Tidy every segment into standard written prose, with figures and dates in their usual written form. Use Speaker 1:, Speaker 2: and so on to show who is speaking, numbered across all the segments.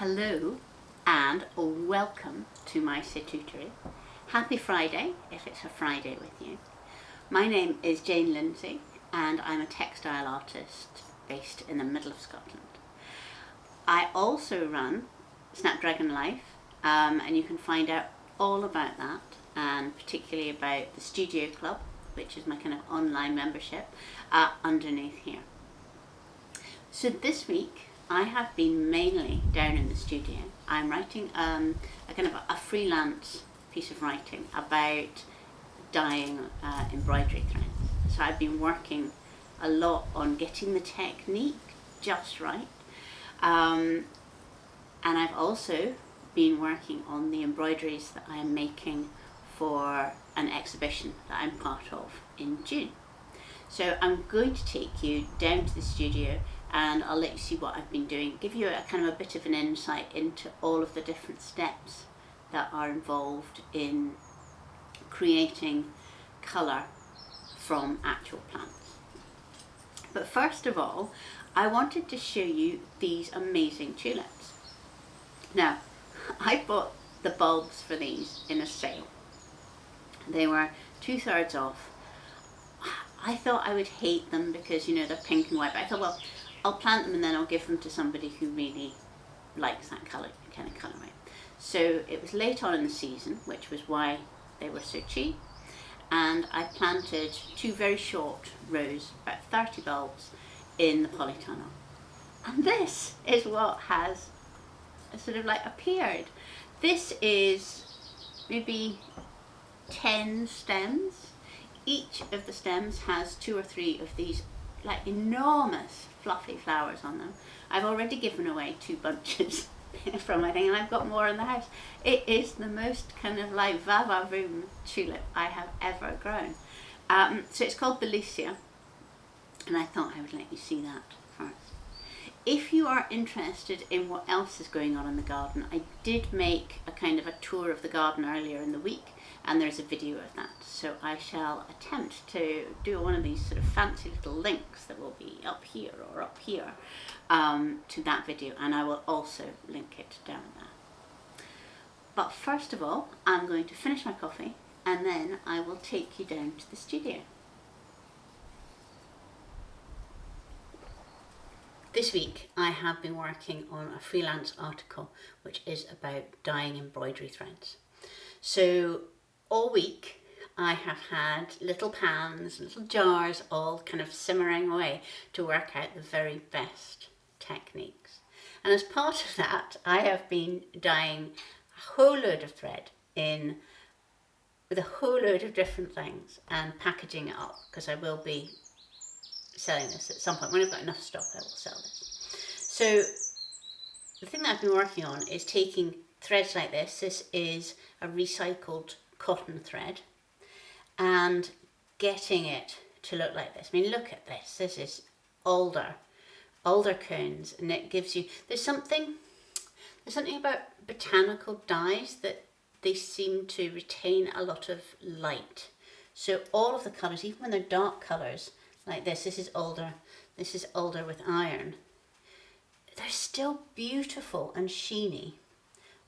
Speaker 1: Hello and welcome to my tutorial. Happy Friday if it's a Friday with you. My name is Jane Lindsay and I'm a textile artist based in the middle of Scotland. I also run Snapdragon Life and you can find out all about that, and particularly about the Studio Club, which is my kind of online membership, underneath here. So this week I have been mainly down in the studio. I'm writing a kind of a freelance piece of writing about dyeing embroidery threads. So I've been working a lot on getting the technique just right, and I've also been working on the embroideries that I'm making for an exhibition that I'm part of in June. So I'm going to take you down to the studio and I'll let you see what I've been doing, give you a kind of a bit of an insight into all of the different steps that are involved in creating colour from actual plants. But first of all, I wanted to show you these amazing tulips. Now, I bought the bulbs for these in a sale. They were 2/3 off. I thought I would hate them because, you know, they're pink and white, but I thought, well, I'll plant them and then I'll give them to somebody who really likes that kind of colourway. So it was late on in the season, which was why they were so cheap, and I planted 2 very short rows, about 30 bulbs, in the polytunnel. And this is what has sort of like appeared. This is maybe 10 stems. Each of the stems has 2 or 3 of these like enormous fluffy flowers on them. I've already given away 2 bunches from my thing, and I've got more in the house. It is the most kind of like va-va-voom tulip I have ever grown. So it's called Belicia, and I thought I would let you see that first. If you are interested in what else is going on in the garden, I did make a kind of a tour of the garden earlier in the week, and there's a video of that. So I shall attempt to do one of these sort of fancy little links that will be up here or up here to that video, and I will also link it down there. But first of all, I'm going to finish my coffee and then I will take you down to the studio. This week I have been working on a freelance article which is about dyeing embroidery threads. So all week I have had little pans, little jars, all kind of simmering away to work out the very best techniques. And as part of that, I have been dyeing a whole load of thread in with a whole load of different things and packaging it up, because I will be selling this at some point. When I've got enough stock, I will sell this. So the thing that I've been working on is taking threads like this. This is a recycled cotton thread, and getting it to look like this. I mean, look at this. This is alder cones, and it gives you, there's something about botanical dyes that they seem to retain a lot of light. So all of the colours, even when they're dark colours like this is alder with iron, they're still beautiful and sheeny.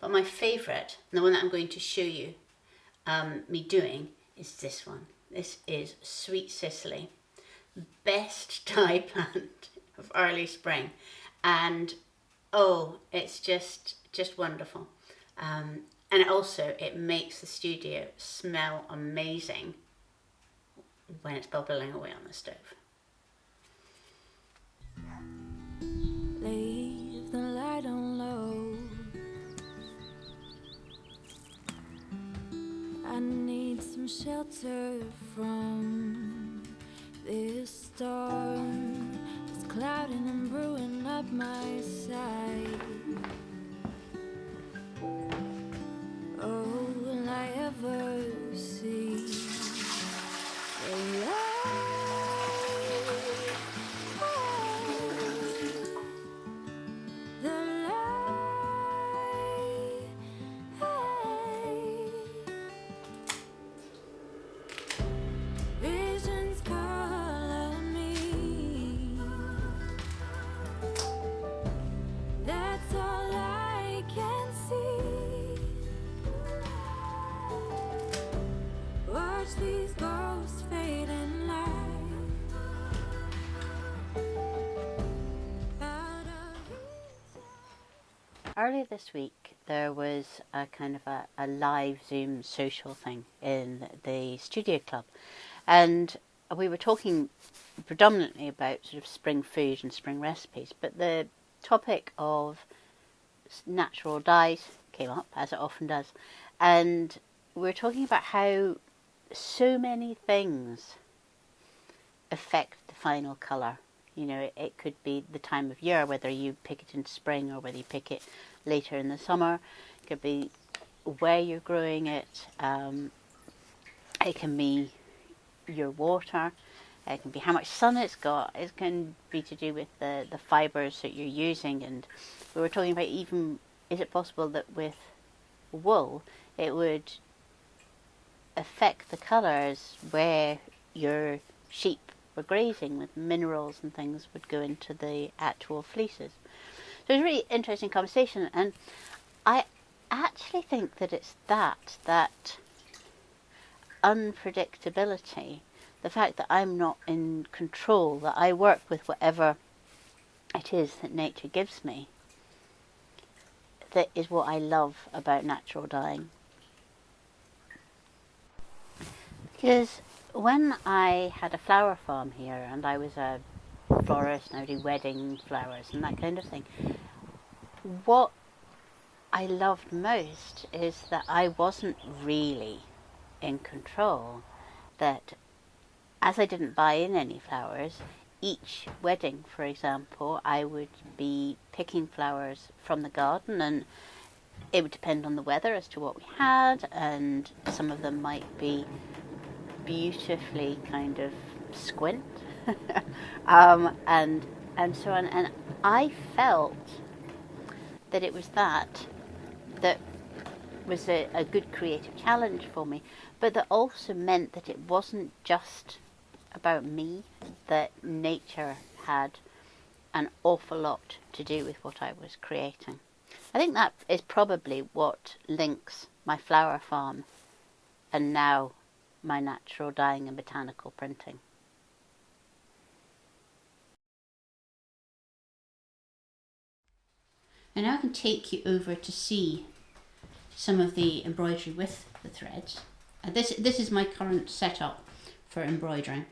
Speaker 1: But my favourite, and the one that I'm going to show you me doing, is this one. This is Sweet Cicely, best dye plant of early spring, and oh, it's just wonderful. And it makes the studio smell amazing when it's bubbling away on the stove.
Speaker 2: Leave the light on low. I need some shelter from this storm. It's clouding and brewing up my side. Oh, will I ever see the light? The light. these ghosts fade in light. Out of
Speaker 1: Earlier this week there was a kind of a live Zoom social thing in the studio club, and we were talking predominantly about sort of spring food and spring recipes, but the topic of natural dyes came up, as it often does, and we were talking about how so many things affect the final colour. You know, it could be the time of year, whether you pick it in spring or whether you pick it later in the summer. It could be where you're growing it. It can be your water. It can be how much sun it's got. It can be to do with the fibres that you're using. And we were talking about, even, is it possible that with wool it would affect the colours where your sheep were grazing, with minerals and things would go into the actual fleeces. So it's a really interesting conversation, and I actually think that it's that unpredictability, the fact that I'm not in control, that I work with whatever it is that nature gives me, that is what I love about natural dyeing. Because when I had a flower farm here and I was a florist and I would do wedding flowers and that kind of thing, what I loved most is that I wasn't really in control. That as I didn't buy in any flowers, each wedding, for example, I would be picking flowers from the garden, and it would depend on the weather as to what we had, and some of them might be beautifully kind of squint and so on, and I felt that it was that was a good creative challenge for me, but that also meant that it wasn't just about me, that nature had an awful lot to do with what I was creating. I think that is probably what links my flower farm and now my natural dyeing and botanical printing. And now I can take you over to see some of the embroidery with the threads. This is my current setup for embroidering.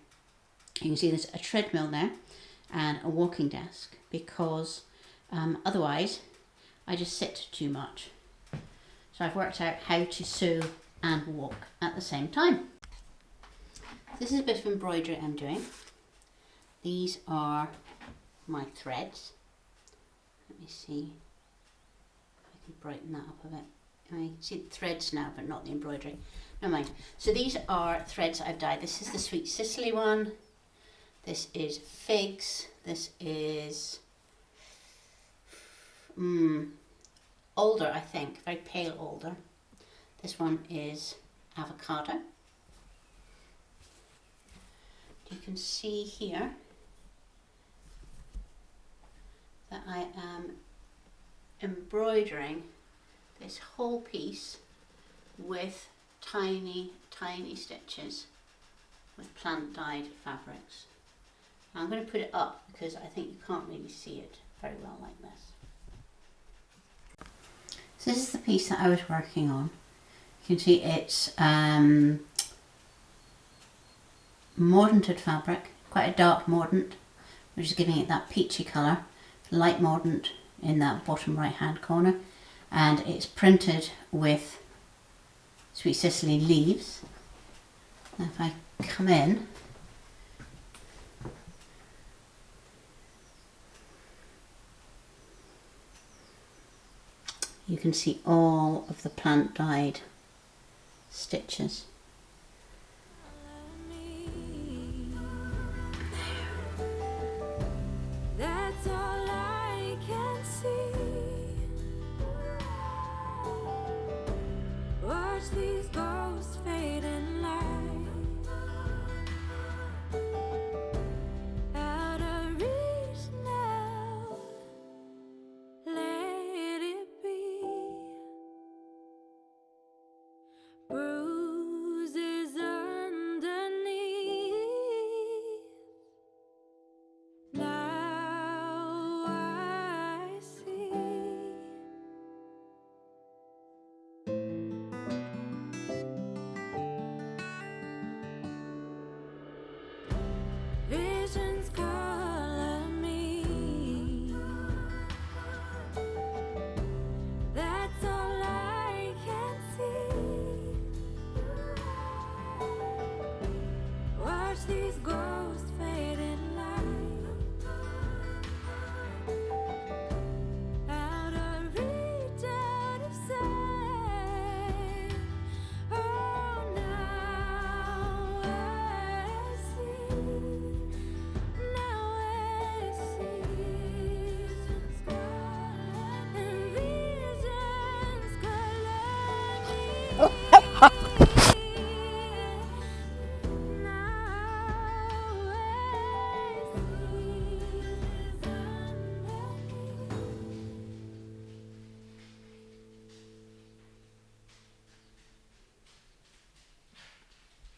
Speaker 1: You can see there's a treadmill there and a walking desk, because otherwise I just sit too much. So I've worked out how to sew and walk at the same time. This is a bit of embroidery I'm doing. These are my threads. Let me see if I can brighten that up a bit. I can see the threads now, but not the embroidery. Never mind. So these are threads that I've dyed. This is the Sweet Sicily one. This is figs. This is alder, I think, very pale alder. This one is avocado. You can see here that I am embroidering this whole piece with tiny stitches with plant dyed fabrics. I'm going to put it up because I think you can't really see it very well like this. So this is the piece that I was working on. You can see it's mordanted fabric, quite a dark mordant, which is giving it that peachy colour, light mordant in that bottom right hand corner, and it's printed with Sweet Sicily leaves. Now if I come in, you can see all of the plant dyed stitches.